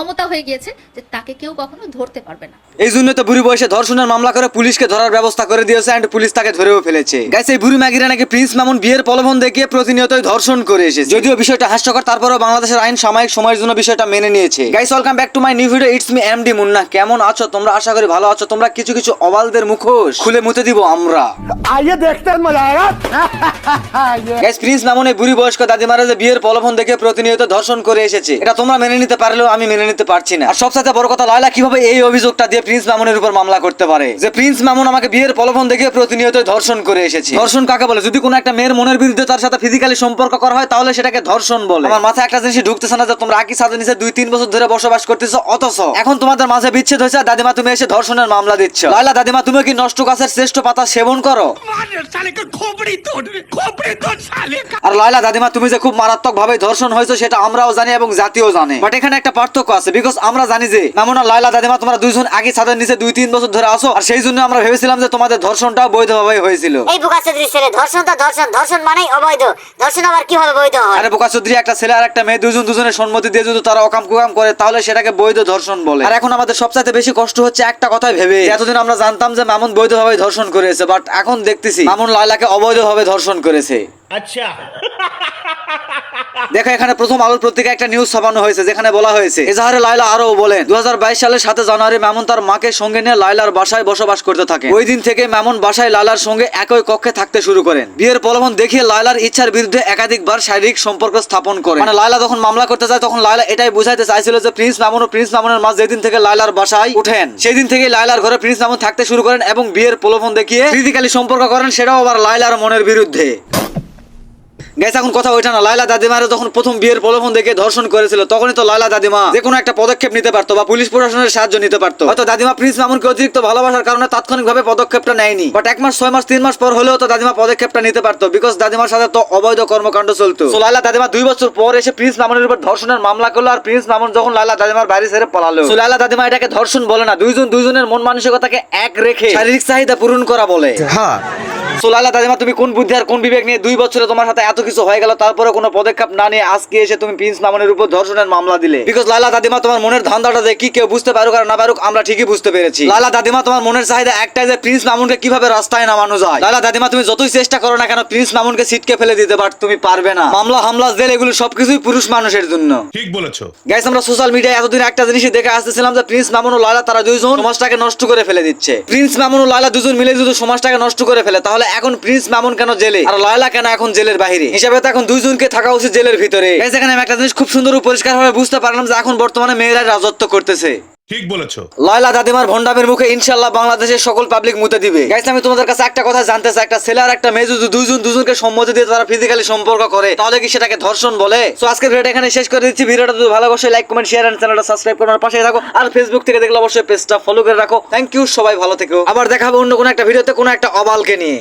ক্ষমতা হয়ে গিয়েছে যে তাকে কেউ কখনো ধরতে পারবে না। এই জন্য তো বুড়ি বয়সে ধর্ষণের মামলা করে পুলিশকে ধরার ব্যবস্থা করে দিয়েছে এন্ড পুলিশ তাকে ধরেও ফেলেছে। গাইস এই বুড়ি মাগিরা নাকি প্রিন্স মামুন বিয়ের প্রলোভন দেখিয়ে প্রতিনিয়তই ধর্ষণ করে এসেছে। যদিও বিষয়টা হাস্যকর, তারপরেও বাংলাদেশের আইন সাময়িক সময়ের জন্য বিষয়টা মেনে নিয়েছে। Guys welcome back to my new video, it's me MD Munna. কেমন আছো তোমরা? আশা করি ভালো আছো। তোমরা কিছু কিছু অবালদের মুখোশ খুলে মুতে দিব আমরা। आइए देखते हैं मजा आएगा। গাইস প্রিন্স মামুন এই বুড়ি বয়স্ক দাদিমারা যে বিয়ের প্রলোভন দেখে প্রতিনিয়ত ধর্ষণ করে এসেছে, এটা তোমরা মেনে নিতে পারলেও আমি মেনে নিতে পারছি না। আর সবচেয়ে বড় কথা, লায়লা কিভাবে এই অভিযোগটা দিয়ে প্রিন্স মামুনের উপর মামলা করতে পারে যে প্রিন্স মামুন আমাকে বিয়ের প্রলোভন দেখে প্রতিনিয়ত ধর্ষণ করে এসেছে। ধর্ষণ কাকে বলে? যদি কোনো একটা মেয়ের মনের বিরুদ্ধে তার সাথে ফিজিক্যালি সম্পর্ক করা হয় তাহলে সেটাকে ধর্ষণ বলে। আমার মাথায় একটা জিনিস ঢুকতেছে না যে তোমরা একই ছাদের নিচে 2-3 বছর ধরে বসবাস করতেছো, অথচ এখন তোমাদের মাঝে বিচ্ছেদ হয়েছে, দাদিমা তুমি এসে ধর্ষণের মামলা দিচ্ছ। লায়লা দাদিমা, তুমি কি নষ্ট গাছের শ্রেষ্ঠ পাতা সেবন করো? আর লায়লা দাদিমা, তুমি যে খুব মারাত্মক ভাবে ধর্ষণ হয়েছে সেটা আমরাও জানি এবং জাতিও জানে, বাট এখানে একটা পার্থক্য আছে। বিকজ আমরা জানি যে মামুন আর লায়লা দাদিমা তোমরা দুইজন আগে ছাদের নিচে 2-3 বছর ধরে আসো, আর সেই জন্য আমরা ভেবেছিলাম যে তোমাদের ধর্ষণটা বৈধভাবে হয়েছিল। এই বোকাচোদরি ছেলে, ধর্ষণ তো ধর্ষণ, ধর্ষণ মানেই অবৈধ, ধর্ষণ আবার কিভাবে বৈধ হয়? আরে বোকাচোদরি, একটা ছেলে আর একটা মেয়ে দুজনের সম্মতি দিয়ে যদি তারা অকাম কুকাম করে তাহলে সেটাকে বৈধ ধর্ষণ বলে। আর এখন আমাদের সবচাইতে বেশি কষ্ট হচ্ছে একটা কথাই ভেবে, এতদিন আমরা জানতাম যে মামুন বৈধভাবে ধর্ষণ করেছে, বাট এখন দেখতেছি মামুন লায়লাকে অবৈধভাবে ধর্ষণ করেছে। अच्छा দেখো, এখানে প্রথম আলোর পত্রিকায় একটা নিউজ ছাপানো হয়েছে যেখানে বলা হয়েছে, এজাহারে লায়লা আরো বলেন 2022 সালের 7 জানুয়ারি মামুন তার মাকে সঙ্গে নিয়ে লায়লার বাসায় বসবাস করতে থাকে। ওই দিন থেকে মামুন বাসায় লায়লার সঙ্গে একই কক্ষে থাকতে শুরু করেন। বিয়ের প্রলোভন দেখিয়ে লায়লার ইচ্ছার বিরুদ্ধে একাধিকবার শারীরিক সম্পর্ক স্থাপন করেন। মানে লায়লা যখন মামলা করতে যায় তখন লায়লা এটাই বুঝাইতে চাইছিল যে প্রিন্স মামুন ও প্রিন্স মামুনের মা যেদিন থেকে লায়লার বাসায় উঠেন সেই দিন থেকে লায়লার ঘরে প্রিন্স মামুন থাকতে শুরু করেন এবং বিয়ের প্রলোভন দেখিয়ে ফিজিক্যালি সম্পর্ক করেন, সেটাও আবার লায়লার মনের বিরুদ্ধে। গাইস এখন কথা ওইটা না, লায়লা দাদিমারে যখন প্রথম বিয়ের প্রলোভন দেখে ধর্ষণ করেছিল তখনই তো লায়লা দাদিমা যে কোনো একটা পদক্ষেপ নিতে পারতো বা পুলিশ প্রশাসনের সাহায্য নিতে পারতো। হয়তো দাদিমা প্রিন্স মামুনকে অতিরিক্ত ভালোবাসার কারণে তাৎক্ষণিকভাবে পদক্ষেপটা নেয়নি, বাট 1 মাস 6 মাস 3 মাস পর হলেও তো দাদিমা পদক্ষেপটা নিতে পারতো, বিকজ দাদিমার সাথে তো অবৈধ কর্মকাণ্ড চলতো। সো লায়লা দাদিমা 2 বছর পর এসে প্রিন্স মামুনের উপর ধর্ষণের মামলা করলো, আর প্রিন্স মামুন যখন লায়লা দাদিমার বাড়ি ছেড়ে পালালো। সো লায়লা দাদিমা এটাকে ধর্ষণ বলে না, দুইজনের মন মানসিকতাকে এক রেখে শারীরিক চাহিদা পূরণ করা বলে। হ্যাঁ, সো লায়লা দাদিমা, তুমি কোন বুদ্ধি আর কোন বিবেক নিয়ে 2 বছরে তোমার সাথে এত কিছু হয়ে গেল তারপরে কোনো পদক্ষেপ না নিয়ে আজকে এসে তুমি প্রিন্স মামুনের উপর ধর্ষণের মামলা দিলে? বিকজ লায়লা দাদিমা, তোমার মনের ধান্দাটা যে কি কেউ বুঝতে পারুক আর না পারুক, আমরা ঠিকই বুঝতে পেরেছি। লায়লা দাদিমা, তোমার মনের চাহিদা একটাই যে প্রিন্স মামুনকে কিভাবে রাস্তায় নামানো যায়। লায়লা দাদিমা, তুমি যতই চেষ্টা করো না কেন প্রিন্স মামুনকে ছিটকে ফেলে দিতে, বাট তুমি পারবে না। মামলা হামলা জেল এগুলো সবকিছুই পুরুষ মানুষের জন্য। ठीक বলেছো। গাইস, আমরা সোশ্যাল মিডিয়ায় এতদিন একটা জিনিসই দেখে আসতেছিলাম যে প্রিন্স মামুন ও লায়লা তারা দুইজন সমাজটাকে নষ্ট করে ফেলে দিচ্ছে। প্রিন্স মামুন ও লায়লা দুজন মিলে যদি সমাজটাকে নষ্ট করে ফেলে তাহলে এখন প্রিন্স মামুন কেন জেলে আর লায়লা কেন এখন জেলের বাইরে? হিসাবে তো এখন দুইজনকে থাকা উচিত জেলের ভিতরে। গাইস, এখানে আমি একটা জিনিস খুব সুন্দর ও পরিষ্কার ভাবে বুঝতে পারলাম যে এখন বর্তমানে মেয়েরা রাজত্ব করতেছে। ঠিক বলেছো। লায়লা দাদিমার ভন্ডামের মুখে ইনশাআল্লাহ বাংলাদেশের সকল পাবলিক মুতে দিবে। গাইস, আমি তোমাদের কাছে একটা কথা জানতে চাই, একটা ছেলে আর একটা মেয়ে যদি দুজনকে সম্মতি দিয়ে তারা ফিজিক্যালি সম্পর্ক করে তাহলে কি সেটাকে ধর্ষণ বলে? সো আজকের ভিডিওটা এখানে শেষ করে দিচ্ছি। ভিডিওটা যদি ভালো অবশ্যই লাইক কমেন্ট শেয়ার এন্ড চ্যানেলটা সাবস্ক্রাইব করে আমার পাশে থাকো, আর ফেসবুক থেকে দেখলে অবশ্যই পেজটা ফলো করে রাখো। থ্যাংক ইউ, সবাই ভালো থেকো। আবার দেখা হবে অন্য কোনো একটা ভিডিওতে কোনো একটা অবালকে নিয়ে।